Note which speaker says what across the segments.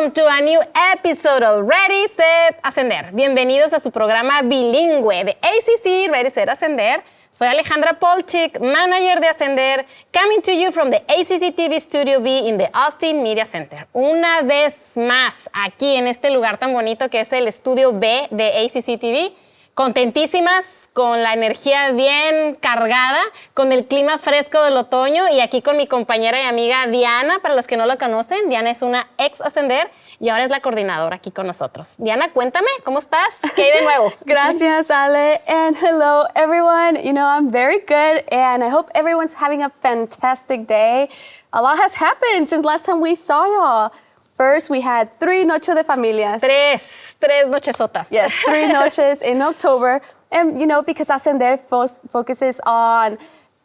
Speaker 1: welcome to a new episode of Ready, Set, Ascender. Bienvenidos a su programa bilingüe de ACC Ready, Set, Ascender. Soy Alejandra Polchik, manager de Ascender, coming to you from the ACCTV Studio B in the Austin Media Center. Una vez más, aquí en este lugar tan bonito que es el Estudio B de ACCTV. Contentísimas, con la energía bien cargada, con el clima fresco del otoño y aquí con mi compañera y amiga Diana, para los que no la conocen. Diana es una ex Ascender y ahora es la coordinadora aquí con nosotros. Diana, cuéntame, ¿cómo estás? ¿Qué hay de nuevo?
Speaker 2: Gracias, Ale, and hello, everyone. You know, I'm very good, and I hope everyone's having a fantastic day. A lot has happened since last time we saw y'all. First, we had 3 Noche de Familias.
Speaker 1: Tres nochesotas.
Speaker 2: Yes, 3 noches in October. And, you know, because Ascender focuses on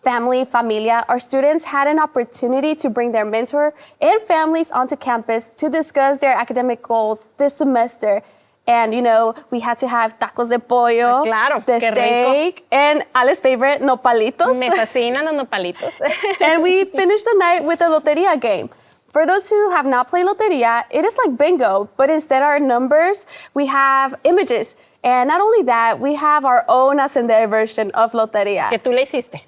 Speaker 2: family, familia, our students had an opportunity to bring their mentor and families onto campus to discuss their academic goals this semester. And, you know, we had to have tacos de pollo,
Speaker 1: claro,
Speaker 2: de steak, and Ale's favorite, nopalitos.
Speaker 1: Me fascinan los nopalitos.
Speaker 2: And we finished the night with a loteria game. For those who have not played loteria, it is like bingo, but instead of our numbers, we have images. And not only that, we have our own Ascender version of loteria.
Speaker 1: Que tú le hiciste.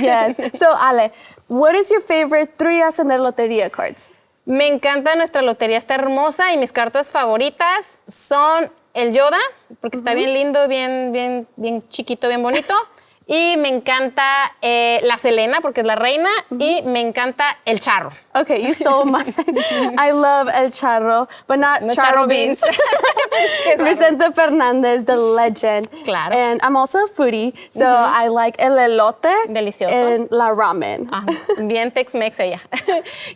Speaker 2: Yes. So, Ale, what is your favorite 3 Ascender loteria cards?
Speaker 1: Me encanta nuestra lotería, está hermosa y mis cartas favoritas son el Yoda, porque está bien lindo, bien chiquito, bien bonito. Y me encanta la Selena, porque es la reina, y me encanta el charro.
Speaker 2: Okay, you stole mine. I love el charro, but not charro beans. Vicente Fernandez, the legend.
Speaker 1: Claro.
Speaker 2: And I'm also a foodie, so I like el elote.
Speaker 1: Delicioso.
Speaker 2: And la ramen.
Speaker 1: Bien Tex-Mex ella.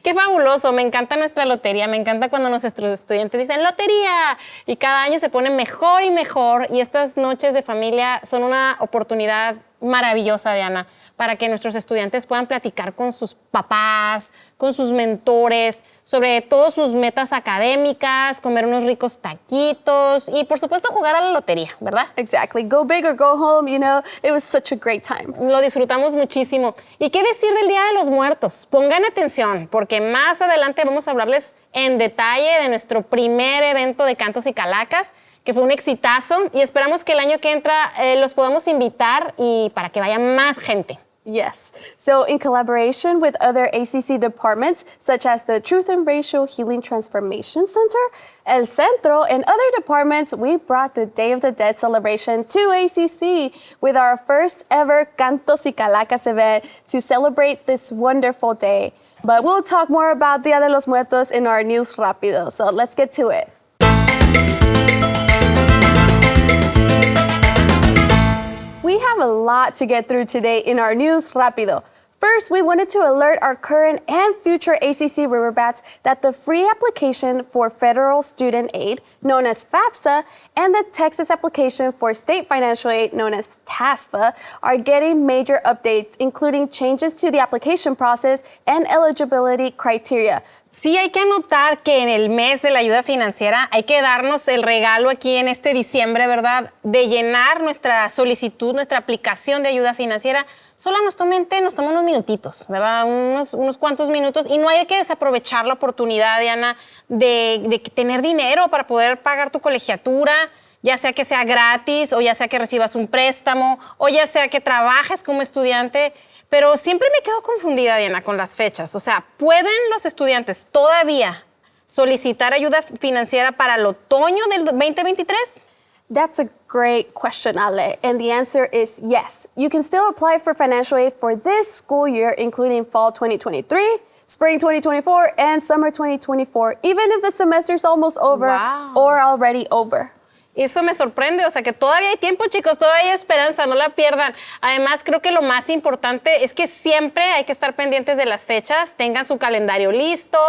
Speaker 1: Qué fabuloso, me encanta nuestra lotería, me encanta cuando nuestros estudiantes dicen lotería y cada año se ponen mejor y mejor y estas noches de familia son una oportunidad maravillosa, Diana, para que nuestros estudiantes puedan platicar con sus papás, con sus mentores, sobre todo sus metas académicas, comer unos ricos taquitos y, por supuesto, jugar a la lotería, ¿verdad?
Speaker 2: Exactly. Go big or go home, you know, it was such a great time.
Speaker 1: Lo disfrutamos muchísimo. ¿Y qué decir del Día de los Muertos? Pongan atención, porque más adelante vamos a hablarles en detalle de nuestro primer evento de cantos y calacas, que fue un exitazo y esperamos que el año que entra los podamos invitar y para que vaya más gente.
Speaker 2: Yes. So in collaboration with other ACC departments, such as the Truth and Racial Healing Transformation Center, El Centro, and other departments, we brought the Day of the Dead celebration to ACC with our first ever Cantos y Calacas event to celebrate this wonderful day. But we'll talk more about Dia de los Muertos in our news rápido. So let's get to it. We have a lot to get through today in our news rápido. First, we wanted to alert our current and future ACC Riverbats that the free application for federal student aid, known as FAFSA, and the Texas application for state financial aid, known as TASFA, are getting major updates, including changes to the application process and eligibility criteria.
Speaker 1: Sí, hay que anotar que en el mes de la ayuda financiera hay que darnos el regalo aquí en este diciembre, ¿verdad? De llenar nuestra solicitud, nuestra aplicación de ayuda financiera. Solo nos toma unos minutitos, ¿verdad? Unos cuantos minutos. Y no hay que desaprovechar la oportunidad, Diana, de tener dinero para poder pagar tu colegiatura, ya sea que sea gratis o ya sea que recibas un préstamo o ya sea que trabajes como estudiante. Pero siempre me quedo confundida, Diana, con las fechas. O sea, ¿pueden los estudiantes todavía solicitar ayuda financiera para el otoño del 2023?
Speaker 2: That's a great question, Ale. And the answer is yes. You can still apply for financial aid for this school year, including fall 2023, spring 2024, and summer 2024, even if the semester is almost over or already over.
Speaker 1: Eso me sorprende, o sea que todavía hay tiempo, chicos, todavía hay esperanza, no la pierdan. Además, creo que lo más importante es que siempre hay que estar pendientes de las fechas, tengan su calendario listo.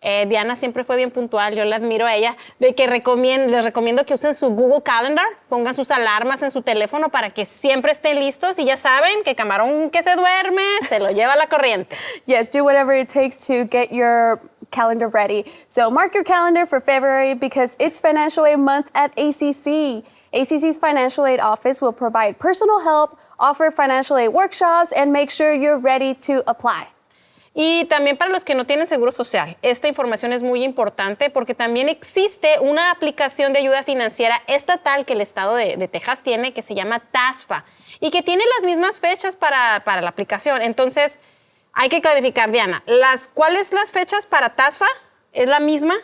Speaker 1: Diana siempre fue bien puntual, yo la admiro a ella, de que les recomiendo que usen su Google Calendar, pongan sus alarmas en su teléfono para que siempre estén listos y ya saben que camarón que se duerme se lo lleva la corriente.
Speaker 2: Yes, do whatever it takes to get your calendar ready. So mark your calendar for February because it's Financial Aid Month at ACC. ACC's Financial Aid Office will provide personal help, offer financial aid workshops, and make sure you're ready to apply.
Speaker 1: Y también para los que no tienen seguro social, esta información es muy importante porque también existe una aplicación de ayuda financiera estatal que el estado de Texas tiene que se llama TASFA y que tiene las mismas fechas para la aplicación. Entonces, hay que clarificar, Diana, ¿cuáles las fechas para TASFA? ¿Es la misma?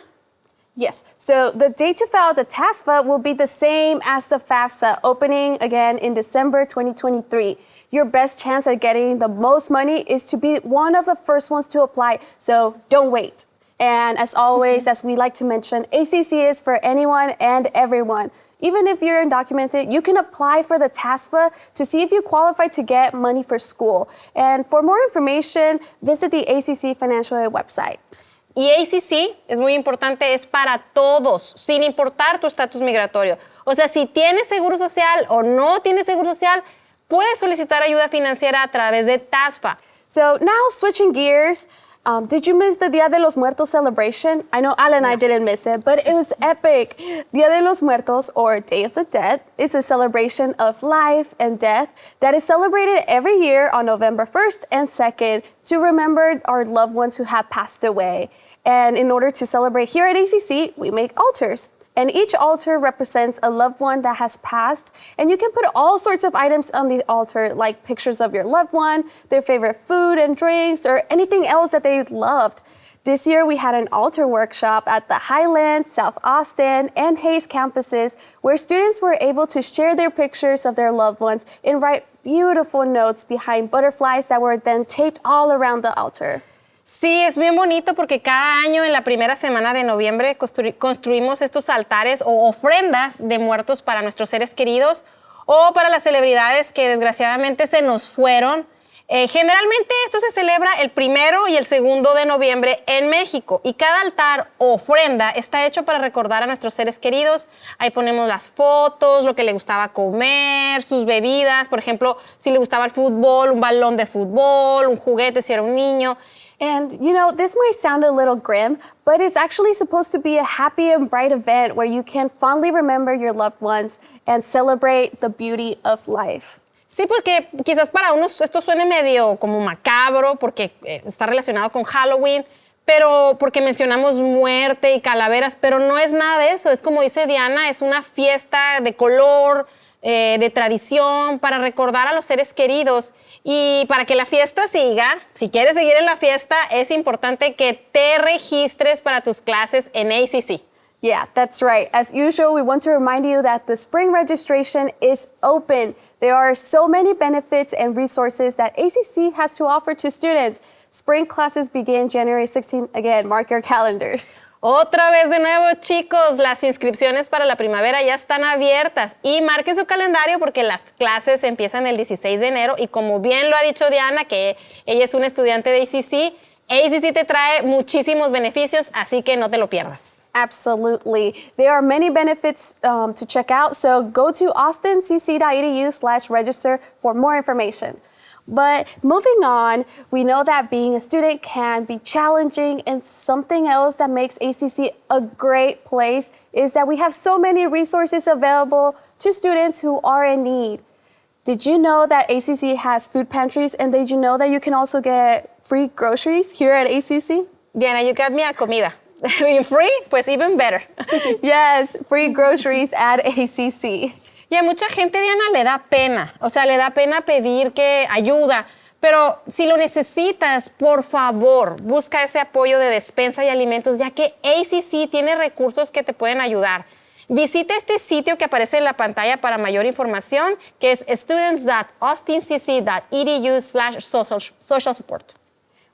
Speaker 2: Yes, so the date to file the TASFA will be the same as the FAFSA, opening again in December 2023. Your best chance at getting the most money is to be one of the first ones to apply, so don't wait. And as always, as we like to mention, ACC is for anyone and everyone. Even if you're undocumented, you can apply for the TASFA to see if you qualify to get money for school. And for more information, visit the ACC Financial Aid website.
Speaker 1: Y ACC, es muy importante, es para todos, sin importar tu estatus migratorio. O sea, si tienes seguro social o no tienes seguro social, puedes solicitar ayuda financiera a través de TASFA.
Speaker 2: So now switching gears, did you miss the Dia de los Muertos celebration? I know Al and I didn't miss it, but it was epic. Dia de los Muertos, or Day of the Dead, is a celebration of life and death that is celebrated every year on November 1st and 2nd to remember our loved ones who have passed away. And in order to celebrate here at ACC, we make altars. And each altar represents a loved one that has passed. And you can put all sorts of items on the altar, like pictures of your loved one, their favorite food and drinks, or anything else that they loved. This year, we had an altar workshop at the Highland, South Austin, and Hayes campuses, where students were able to share their pictures of their loved ones and write beautiful notes behind butterflies that were then taped all around the altar.
Speaker 1: Sí, es bien bonito porque cada año en la primera semana de noviembre construimos estos altares o ofrendas de muertos para nuestros seres queridos o para las celebridades que desgraciadamente se nos fueron. Generalmente esto se celebra el 1 y el 2 de noviembre en México y cada altar o ofrenda está hecho para recordar a nuestros seres queridos. Ahí ponemos las fotos, lo que le gustaba comer, sus bebidas, por ejemplo, si le gustaba el fútbol, un balón de fútbol, un juguete si era un niño.
Speaker 2: And, you know, this might sound a little grim, but it's actually supposed to be a happy and bright event where you can fondly remember your loved ones and celebrate the beauty of life.
Speaker 1: Sí, porque quizás para unos esto suene medio como macabro porque está relacionado con Halloween, pero porque mencionamos muerte y calaveras, pero no es nada de eso. Es como dice Diana, es una fiesta de color, de tradición, para recordar a los seres queridos. Y para que la fiesta siga, si quieres seguir en la fiesta, es importante que te registres para tus clases en ACC.
Speaker 2: Yeah, that's right. As usual, we want to remind you that the spring registration is open. There are so many benefits and resources that ACC has to offer to students. Spring classes begin January 16th. Again, mark your calendars.
Speaker 1: Otra vez de nuevo, chicos, las inscripciones para la primavera ya están abiertas y marquen su calendario porque las clases empiezan el 16 de enero y como bien lo ha dicho Diana, que ella es una estudiante de ACC te trae muchísimos beneficios, así que no te lo pierdas.
Speaker 2: Absolutely. There are many benefits to check out, so go to austincc.edu/register for more information. But moving on, we know that being a student can be challenging, and something else that makes ACC a great place is that we have so many resources available to students who are in need. Did you know that ACC has food pantries, and did you know that you can also get free groceries here at ACC?
Speaker 1: Diana, you got me a comida. Free? Pues even better.
Speaker 2: Yes, free groceries at ACC.
Speaker 1: Y a mucha gente, Diana, le da pena. O sea, le da pena pedir que ayuda. Pero si lo necesitas, por favor, busca ese apoyo de despensa y alimentos, ya que ACC tiene recursos que te pueden ayudar. Visita este sitio que aparece en la pantalla para mayor información, que es students.austincc.edu/social support.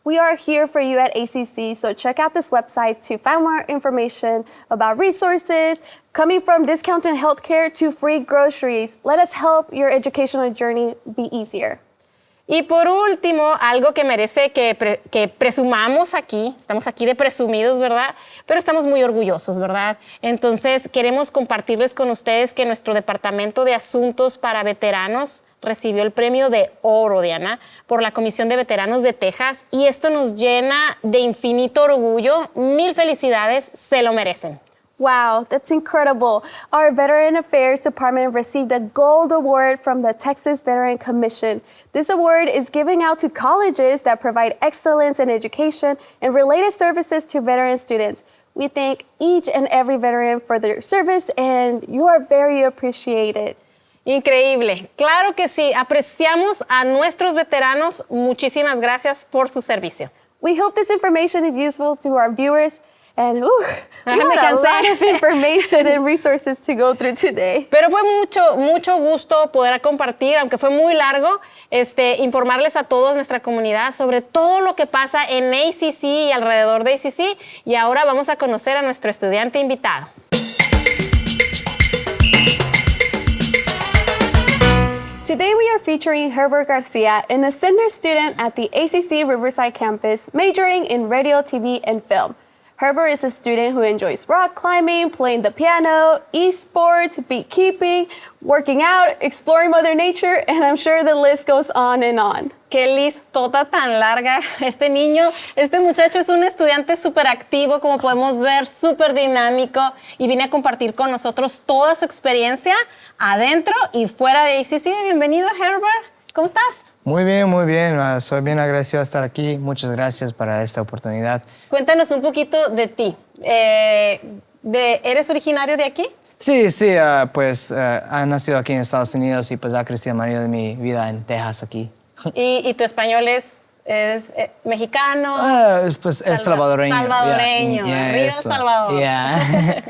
Speaker 2: We are here for you at ACC, so check out this website to find more information about resources, coming from discounted healthcare to free groceries. Let us help your educational journey be easier.
Speaker 1: Y por último, algo que merece que presumamos aquí, estamos aquí de presumidos, ¿verdad? Pero estamos muy orgullosos, ¿verdad? Entonces, queremos compartirles con ustedes que nuestro Departamento de Asuntos para Veteranos recibió el premio de oro, Diana, por la Comisión de Veteranos de Texas, y esto nos llena de infinito orgullo. 1000 felicidades, se lo merecen.
Speaker 2: Wow, that's incredible. Our Veteran Affairs Department received a Gold Award from the Texas Veteran Commission. This award is given out to colleges that provide excellence in education and related services to veteran students. We thank each and every veteran for their service, and you are very appreciated.
Speaker 1: Increíble. Claro que sí. Apreciamos a nuestros veteranos. Muchísimas gracias por su servicio.
Speaker 2: We hope this information is useful to our viewers. And we
Speaker 1: Me
Speaker 2: had a
Speaker 1: cansé.
Speaker 2: lot of information and resources to go through today.
Speaker 1: Pero fue mucho gusto poder compartir, aunque fue muy largo, informarles a toda nuestra comunidad sobre todo lo que pasa en ACC y alrededor de ACC. Y ahora vamos a conocer a nuestro estudiante invitado.
Speaker 2: Today we are featuring Herbert Garcia, an ascender student at the ACC Riverside campus, majoring in radio, TV, and film. Herbert is a student who enjoys rock climbing, playing the piano, esports, beekeeping, working out, exploring Mother Nature, and I'm sure the list goes on and on.
Speaker 1: Qué listota tan larga. Este muchacho es un estudiante súper activo, como podemos ver, súper dinámico, y viene a compartir con nosotros toda su experiencia adentro y fuera de ACC. Bienvenido, Herbert. ¿Cómo estás?
Speaker 3: Muy bien, muy bien. Soy bien agradecido de estar aquí. Muchas gracias para esta oportunidad.
Speaker 1: Cuéntanos un poquito de ti. ¿Eres originario de aquí?
Speaker 3: Sí, he nacido aquí en Estados Unidos y pues ha crecido la mayoría de mi vida en Texas aquí.
Speaker 1: ¿Y tu español es mexicano?
Speaker 3: Pues es salvadoreño.
Speaker 1: Salvadoreño, arriba Salvador.
Speaker 3: Yeah.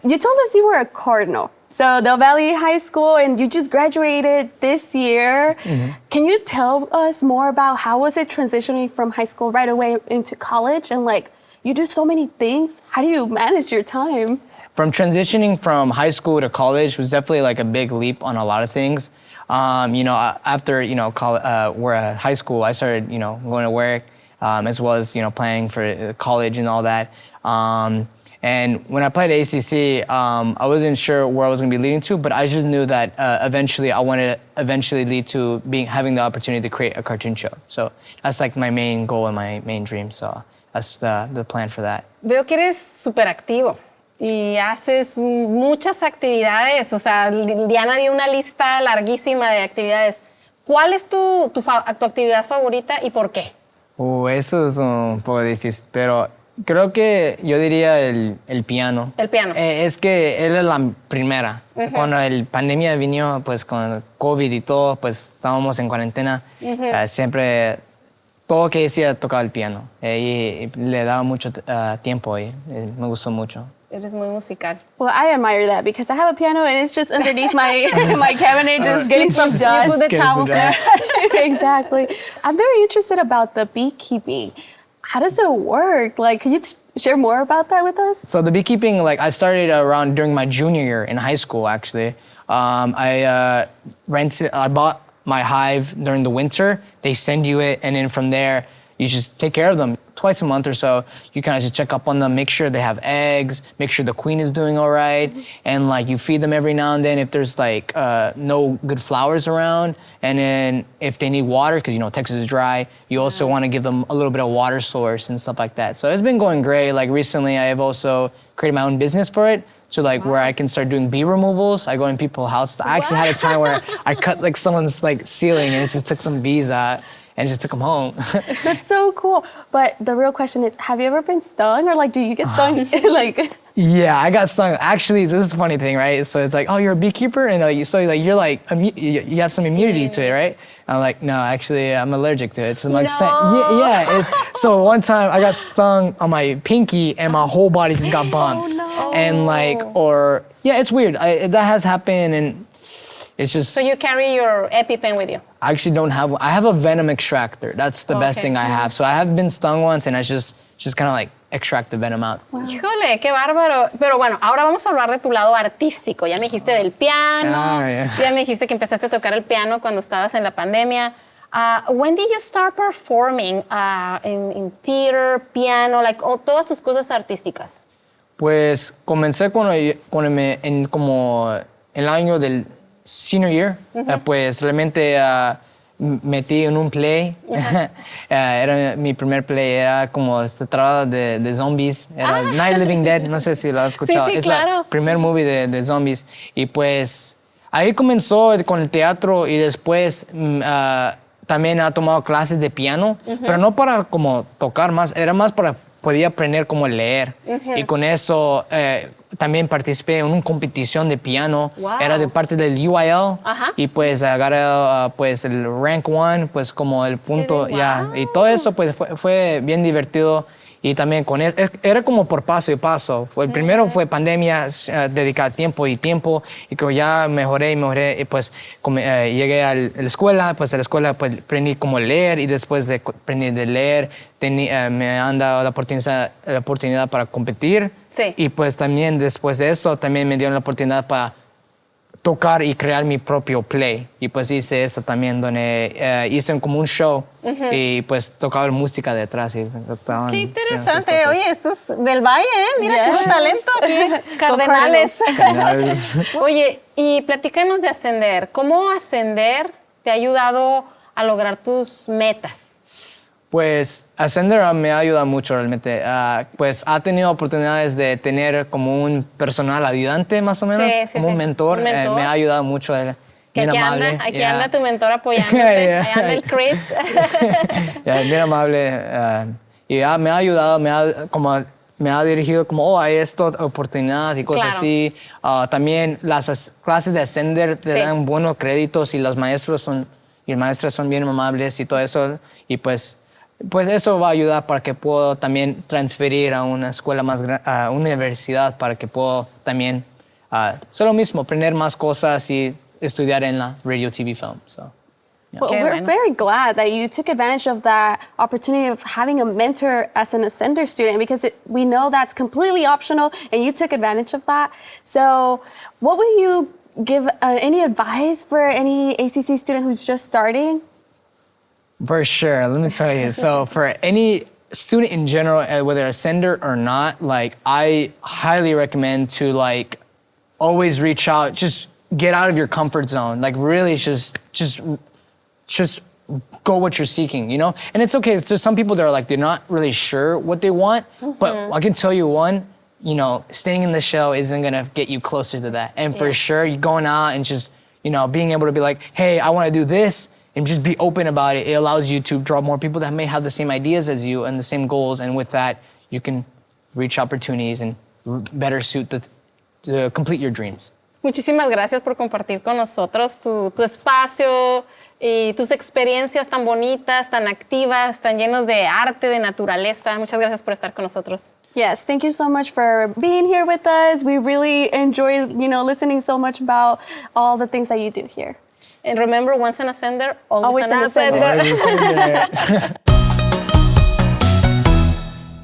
Speaker 2: You told us you were a Cardinal. So Del Valle High School, and you just graduated this year. Mm-hmm. Can you tell us more about how was it transitioning from high school right away into college? And you do so many things. How do you manage your time?
Speaker 3: From transitioning from high school to college was definitely a big leap on a lot of things. After high school, I started going to work as well as planning for college and all that. And when I played ACC, I wasn't sure where I was going to be leading to, but I just knew that eventually I wanted to lead to having the opportunity to create a cartoon show. So that's my main goal and my main dream. So that's the plan for that.
Speaker 1: Veo que eres súper activo y haces muchas actividades. O sea, Diana dio una lista larguísima de actividades. ¿Cuál es tu actividad favorita y por qué?
Speaker 3: Eso es un poco difícil, pero creo que yo diría el piano.
Speaker 1: El piano.
Speaker 3: Es que él es la primera. Uh-huh. Cuando la pandemia vino, pues con el COVID y todo, pues estábamos en cuarentena. Uh-huh. Siempre, todo que decía tocaba el piano. Y le daba mucho tiempo y me gustó mucho.
Speaker 1: Eres muy musical.
Speaker 2: Well, I admire that because I have a piano and it's just underneath my cabinet, just getting some dust.
Speaker 1: You put the towels there.
Speaker 2: Exactly. I'm very interested about the beekeeping. How does it work? Can you share more about that with us?
Speaker 3: So the beekeeping, I started around during my junior year in high school, actually. I bought my hive during the winter. They send you it, and then from there, you just take care of them. Twice a month or so, you kind of just check up on them, make sure they have eggs, make sure the queen is doing all right, and you feed them every now and then if there's no good flowers around, and then if they need water, because Texas is dry, you also want to give them a little bit of water source and stuff like that. So it's been going great. Recently, I have also created my own business for it. So where I can start doing bee removals. I go in people's houses. I actually had a time where I cut someone's ceiling and just took some bees out and just took them home.
Speaker 2: That's so cool. But the real question is, have you ever been stung, or do you get stung?
Speaker 3: Yeah, I got stung. Actually, this is a funny thing, right? So it's oh, you're a beekeeper, and you have some immunity to it, right? I'm no, actually, I'm allergic to it. So so one time I got stung on my pinky, and my whole body just got bumps.
Speaker 2: Oh, no.
Speaker 3: And it's weird. That has happened, and it's just.
Speaker 1: So you carry your EpiPen with you?
Speaker 3: I actually don't have one. I have a venom extractor. That's the best thing I have. So I have been stung once, and I just kind of extract the venom out.
Speaker 1: Wow. Híjole, qué bárbaro. Pero bueno, ahora vamos a hablar de tu lado artístico. Ya me dijiste del piano. Ya me dijiste que empezaste a tocar el piano cuando estabas en la pandemia. When did you start performing in theater, piano, todas tus cosas artísticas?
Speaker 3: Pues comencé como el año del senior year. Pues realmente metí en un play. Era mi primer play, era como se trataba de zombies. Era Night Living Dead, no sé si lo has escuchado.
Speaker 1: Sí,
Speaker 3: es
Speaker 1: claro.
Speaker 3: el primer movie de zombies. Y pues ahí comenzó con el teatro y después también ha tomado clases de piano, pero no para como tocar más, era más para podía aprender cómo leer. Y con eso también participé en una competición de piano.
Speaker 1: Wow.
Speaker 3: Era de parte del UIL. Y pues agarré pues el rank 1, pues como el punto.
Speaker 1: Wow.
Speaker 3: Ya. Y todo eso pues fue bien divertido. Y también con él, era como por paso y paso. El primero fue pandemia, dedicar tiempo. Y que ya mejoré, y pues llegué a la escuela. Pues a la escuela pues, aprendí cómo leer y después de aprender de leer me han dado la oportunidad para competir.
Speaker 1: Sí.
Speaker 3: Y pues también después de eso también me dieron la oportunidad para tocar y crear mi propio play. Y pues hice eso también, donde hice como un show y pues tocaba música detrás. Y
Speaker 1: qué interesante. Oye, esto es del Valle, ¿eh? Mira,
Speaker 2: Yes.
Speaker 1: puro talento aquí. Cardenales. Oye, y platícanos de ascender. ¿Cómo ascender te ha ayudado a lograr tus metas?
Speaker 3: Pues Ascender me ha ayudado mucho realmente. Pues ha tenido oportunidades de tener como un personal ayudante más o menos, como un mentor.
Speaker 1: Un mentor.
Speaker 3: Me ha ayudado mucho.
Speaker 1: Que
Speaker 3: Bien
Speaker 1: aquí
Speaker 3: amable.
Speaker 1: anda, aquí anda tu mentor apoyándote. Ahí anda el Chris.
Speaker 3: Bien amable. Y me ha ayudado, me ha dirigido como, hay esta oportunidad y cosas
Speaker 1: Claro.
Speaker 3: así. También las clases de Ascender te dan buenos créditos y los maestros y maestras son bien amables y todo eso. Y pues eso va a ayudar para que pueda también transferir a una escuela más grande, a una universidad, para que pueda también hacer lo mismo, aprender más cosas y estudiar en la radio, TV, film. So, yeah.
Speaker 2: Well,
Speaker 1: Qué
Speaker 2: we're
Speaker 1: bueno.
Speaker 2: very glad that you took advantage of that opportunity of having a mentor as an Ascender student, because we know that's completely optional and you took advantage of that. So what would you give any advice for any ACC student who's just starting?
Speaker 3: For sure. Let me tell you. So for any student in general, whether a sender or not, like I highly recommend to like always reach out, just get out of your comfort zone. Like really just go what you're seeking, you know? And it's okay. So some people that are like, they're not really sure what they want, but I can tell you one, you know, staying in the show isn't gonna get you closer to that. And for sure, you going out and just, you know, being able to be like, hey, I wanna do this, and just be open about it. It allows you to draw more people that may have the same ideas as you and the same goals. And with that, you can reach opportunities and better suit to complete your dreams.
Speaker 1: Muchísimas gracias por compartir con nosotros tu espacio y tus experiencias tan bonitas, tan activas, tan llenos de arte, de naturaleza. Muchas gracias por estar con nosotros.
Speaker 2: Yes, thank you so much for being here with us. We really enjoy, listening so much about all the things that you do here.
Speaker 1: And remember, once an ascender, always an
Speaker 2: an
Speaker 1: ascender.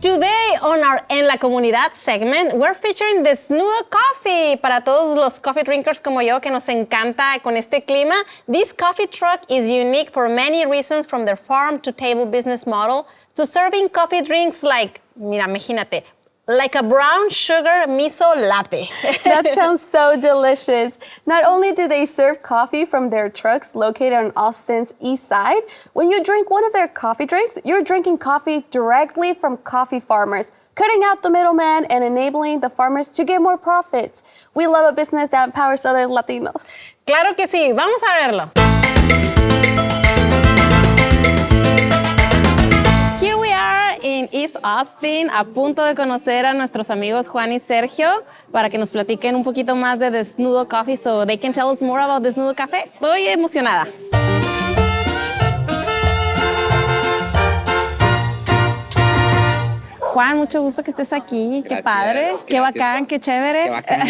Speaker 1: Today on our En la Comunidad segment, we're featuring Desnudo Coffee. Para todos los coffee drinkers como yo que nos encanta con este clima, this coffee truck is unique for many reasons, from their farm to table business model to serving coffee drinks like, mira, imagínate, like a brown sugar miso latte.
Speaker 2: That sounds so delicious. Not only do they serve coffee from their trucks located on Austin's east side, when you drink one of their coffee drinks, you're drinking coffee directly from coffee farmers, cutting out the middleman and enabling the farmers to get more profits. We love a business that empowers other Latinos.
Speaker 1: Claro que sí, vamos a verlo. Here we are in East Austin, a punto de conocer a nuestros amigos Juan y Sergio para que nos platiquen un poquito más de Desnudo Coffee, so they can tell us more about Desnudo Café. Estoy emocionada. Juan, mucho gusto que estés aquí. Qué
Speaker 4: Gracias,
Speaker 1: padre, qué
Speaker 4: gracias.
Speaker 1: bacán, qué chévere.
Speaker 4: Qué bacano,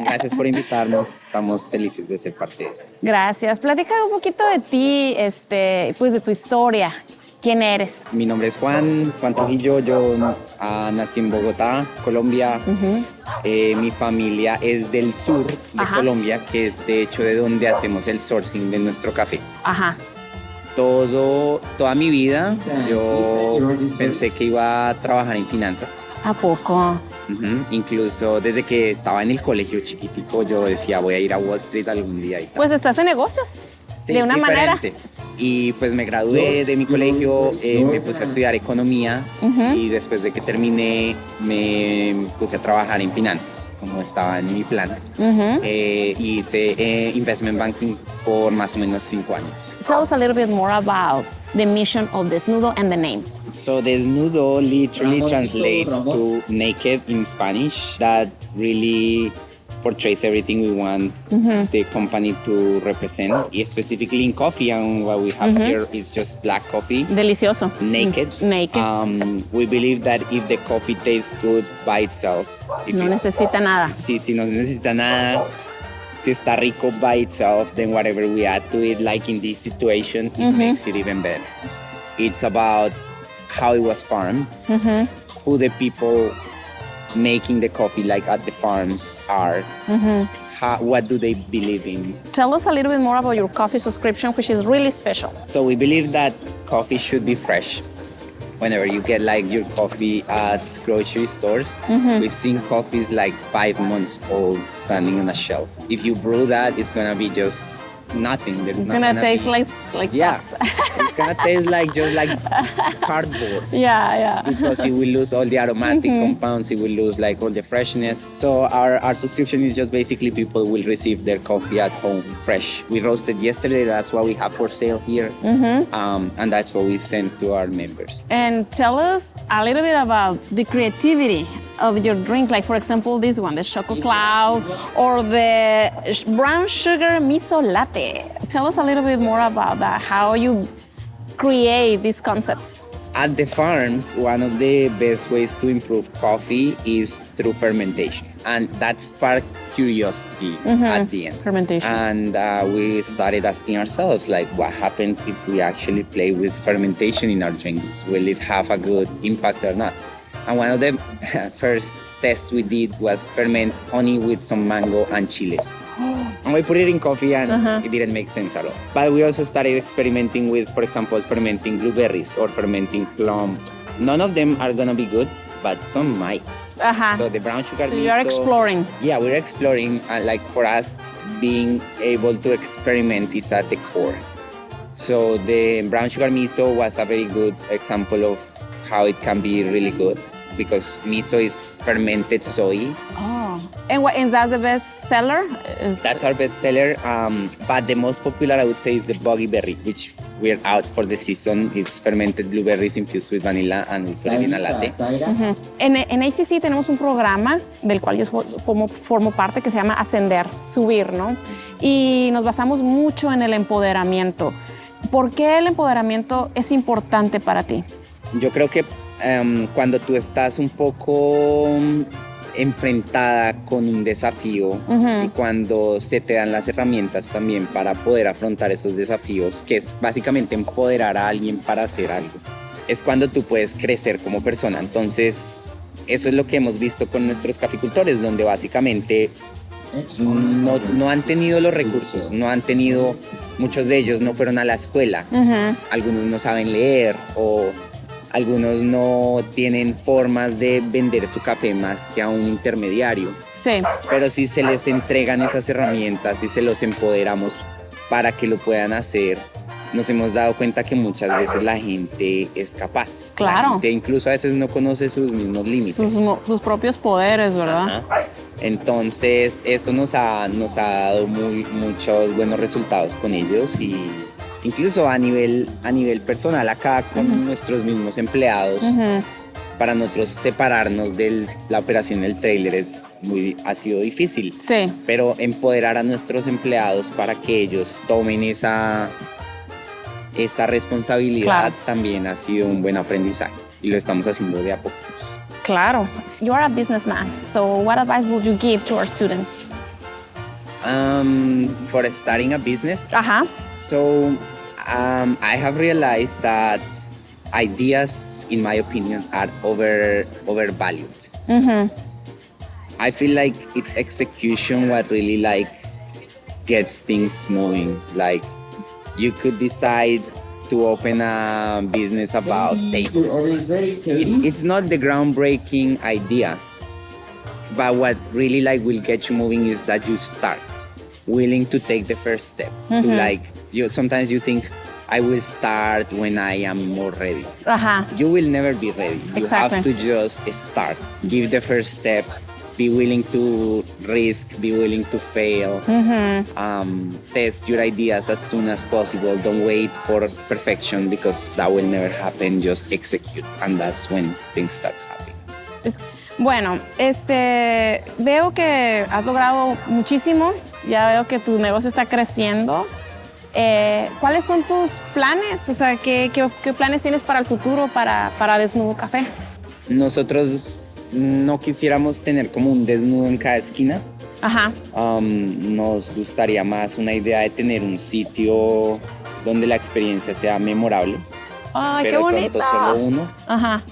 Speaker 4: gracias por invitarnos, estamos felices de ser parte de esto.
Speaker 1: Gracias. Platica un poquito de ti, pues de tu historia. ¿Quién eres?
Speaker 4: Mi nombre es Juan Trujillo, yo nací en Bogotá, Colombia. Mi familia es del sur de Colombia, que es de hecho de donde hacemos el sourcing de nuestro café.
Speaker 1: Ajá.
Speaker 4: Toda mi vida yo pensé que iba a trabajar en finanzas.
Speaker 1: ¿A poco?
Speaker 4: Incluso desde que estaba en el colegio chiquitico yo decía voy a ir a Wall Street algún día. Y tal.
Speaker 1: Pues estás en negocios.
Speaker 4: Sí,
Speaker 1: de una manera.
Speaker 4: Y pues me gradué de mi colegio, me puse a estudiar economía y después de que terminé me puse a trabajar en finanzas, como estaba en mi plan. Hice investment banking por más o menos 5 años.
Speaker 1: Tell us a little bit more about the mission of Desnudo and the name.
Speaker 4: So desnudo literally translates to naked in Spanish. That really portrays everything we want the company to represent. Specifically in coffee, and what we have here is just black coffee.
Speaker 1: Delicioso.
Speaker 4: Naked.
Speaker 1: Naked.
Speaker 4: We believe that if the coffee tastes good by itself,
Speaker 1: No necesita nada.
Speaker 4: si no necesita nada, si está rico by itself, then whatever we add to it, like in this situation, it makes it even better. It's about how it was farmed, who the people making the coffee, like at the farms, are. What do they believe in?
Speaker 1: Tell us a little bit more about your coffee subscription, which is really special.
Speaker 4: So we believe that coffee should be fresh. Whenever you get like your coffee at grocery stores, we've seen coffees like 5 months old standing on a shelf. If you brew that, it's gonna be just nothing. There's
Speaker 1: It's
Speaker 4: not
Speaker 1: gonna taste
Speaker 4: be,
Speaker 1: like
Speaker 4: yeah,
Speaker 1: socks.
Speaker 4: it's gonna taste like just like cardboard.
Speaker 1: Yeah.
Speaker 4: Because it will lose all the aromatic compounds, it will lose like all the freshness. So our subscription is just basically people will receive their coffee at home fresh. We roasted yesterday, that's what we have for sale here. And that's what we send to our members.
Speaker 1: And tell us a little bit about the creativity of your drink, like for example this one, the Choco Cloud, or the brown sugar miso latte. Tell us a little bit more about that, how you create these concepts.
Speaker 4: At the farms, one of the best ways to improve coffee is through fermentation. And that sparked curiosity at the end.
Speaker 1: Fermentation.
Speaker 4: And we started asking ourselves, like, what happens if we actually play with fermentation in our drinks? Will it have a good impact or not? And one of the first tests we did was ferment honey with some mango and chiles. And we put it in coffee and it didn't make sense at all. But we also started experimenting with, for example, fermenting blueberries or fermenting plum. None of them are gonna be good, but some might. So the brown sugar miso.
Speaker 1: You are exploring.
Speaker 4: Yeah, we're exploring. Like for us, being able to experiment is at the core. So the brown sugar miso was a very good example of how it can be really good, because miso is fermented soy.
Speaker 1: And what is that the best seller?
Speaker 4: That's our best seller. But the most popular, I would say, is the buggy berry, which we're out for the season. It's fermented blueberries infused with vanilla and we put it in a latte.
Speaker 1: En ACC tenemos un programa del cual yo formo parte que se llama Ascender, Subir, ¿no? Y nos basamos mucho en el empoderamiento. ¿Por qué el empoderamiento es importante para ti?
Speaker 4: Yo creo que cuando tú estás un poco enfrentada con un desafío y cuando se te dan las herramientas también para poder afrontar esos desafíos, que es básicamente empoderar a alguien para hacer algo, es cuando tú puedes crecer como persona. Entonces, eso es lo que hemos visto con nuestros caficultores, donde básicamente no han tenido los recursos, muchos de ellos no fueron a la escuela, algunos no saben leer o algunos no tienen formas de vender su café más que a un intermediario.
Speaker 1: Sí.
Speaker 4: Pero si se les entregan esas herramientas y se los empoderamos para que lo puedan hacer, nos hemos dado cuenta que muchas veces la gente es capaz.
Speaker 1: Claro.
Speaker 4: La gente incluso a veces no conoce sus mismos límites.
Speaker 1: Sus propios poderes, ¿verdad?
Speaker 4: Entonces, eso nos ha dado muchos buenos resultados con ellos, y incluso a nivel personal acá con nuestros mismos empleados. Para nosotros separarnos de la operación del trailer ha sido difícil.
Speaker 1: Sí.
Speaker 4: Pero empoderar a nuestros empleados para que ellos tomen esa responsabilidad también ha sido un buen aprendizaje, y lo estamos haciendo de a poco.
Speaker 1: Claro. You are a businessman, so what advice would you give to our students?
Speaker 4: For starting a business? So I have realized that ideas, in my opinion, are overvalued. I feel like it's execution what really gets things moving. Like, you could decide to open a business about tables. It's not the groundbreaking idea, but what really will get you moving is that you start willing to take the first step to Sometimes you think, I will start when I am more ready.
Speaker 1: Ajá.
Speaker 4: You will never be ready. You
Speaker 1: Exactly.
Speaker 4: have to just start. Give the first step. Be willing to risk. Be willing to fail. Test your ideas as soon as possible. Don't wait for perfection because that will never happen. Just execute. And that's when things start happening.
Speaker 1: Bueno, veo que has logrado muchísimo. Ya veo que tu negocio está creciendo. ¿Cuáles son tus planes? O sea, ¿qué planes tienes para el futuro para Desnudo Café?
Speaker 4: Nosotros no quisiéramos tener como un desnudo en cada esquina.
Speaker 1: Ajá.
Speaker 4: Nos gustaría más una idea de tener un sitio donde la experiencia sea memorable.
Speaker 1: ¡Ay,
Speaker 4: pero
Speaker 1: qué bonito!
Speaker 4: de pronto solo uno.
Speaker 1: Ajá.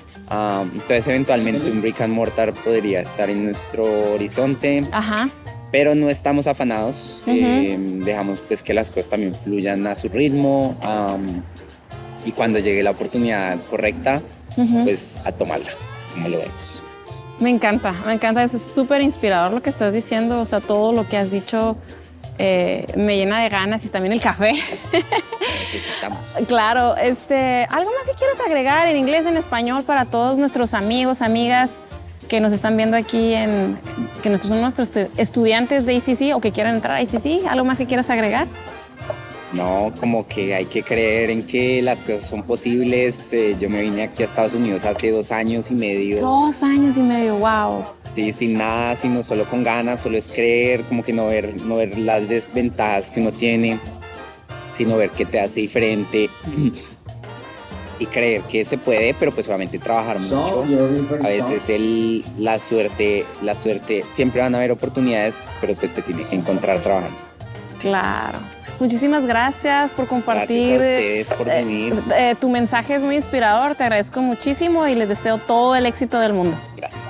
Speaker 4: Entonces eventualmente un brick and mortar podría estar en nuestro horizonte.
Speaker 1: Ajá.
Speaker 4: Pero no estamos afanados. Dejamos pues que las cosas también fluyan a su ritmo. Y cuando llegue la oportunidad correcta, pues a tomarla. Es como lo vemos.
Speaker 1: Me encanta, es súper inspirador lo que estás diciendo, o sea, todo lo que has dicho me llena de ganas y también el café.
Speaker 4: Necesitamos.
Speaker 1: Claro, ¿algo más que quieras agregar en inglés, en español para todos nuestros amigos, amigas que nos están viendo aquí, que son nuestros estudiantes de ACC o que quieran entrar a ACC? ¿Algo más que quieras agregar?
Speaker 4: No, como que hay que creer en que las cosas son posibles. Yo me vine aquí a Estados Unidos hace 2 años y medio.
Speaker 1: 2 años y medio, wow.
Speaker 4: Sí, sin nada, sino solo con ganas, solo es creer, como que no ver las desventajas que uno tiene, sino ver qué te hace diferente y creer que se puede, pero pues obviamente trabajar mucho. A veces la suerte, siempre van a haber oportunidades, pero pues te tienes que encontrar trabajando.
Speaker 1: Claro. Muchísimas gracias por compartir.
Speaker 4: Gracias a ustedes por venir.
Speaker 1: Tu mensaje es muy inspirador, te agradezco muchísimo y les deseo todo el éxito del mundo.
Speaker 4: Gracias.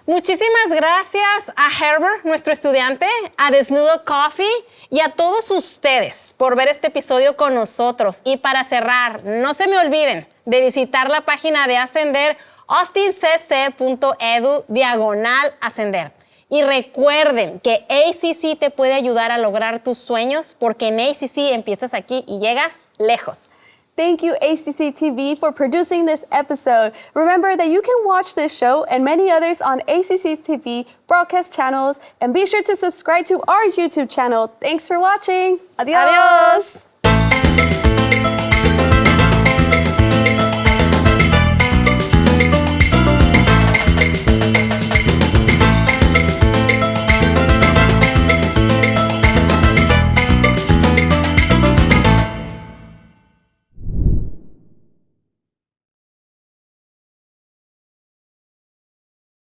Speaker 1: Muchísimas gracias a Herbert, nuestro estudiante, a Desnudo Coffee y a todos ustedes por ver este episodio con nosotros. Y para cerrar, no se me olviden de visitar la página de Ascender, austincc.edu/ascender. Y recuerden que ACC te puede ayudar a lograr tus sueños porque en ACC empiezas aquí y llegas lejos.
Speaker 2: Thank you, ACCTV, for producing this episode. Remember that you can watch this show and many others on ACCTV broadcast channels, and be sure to subscribe to our YouTube channel. Thanks for watching. Adios.
Speaker 1: Adiós.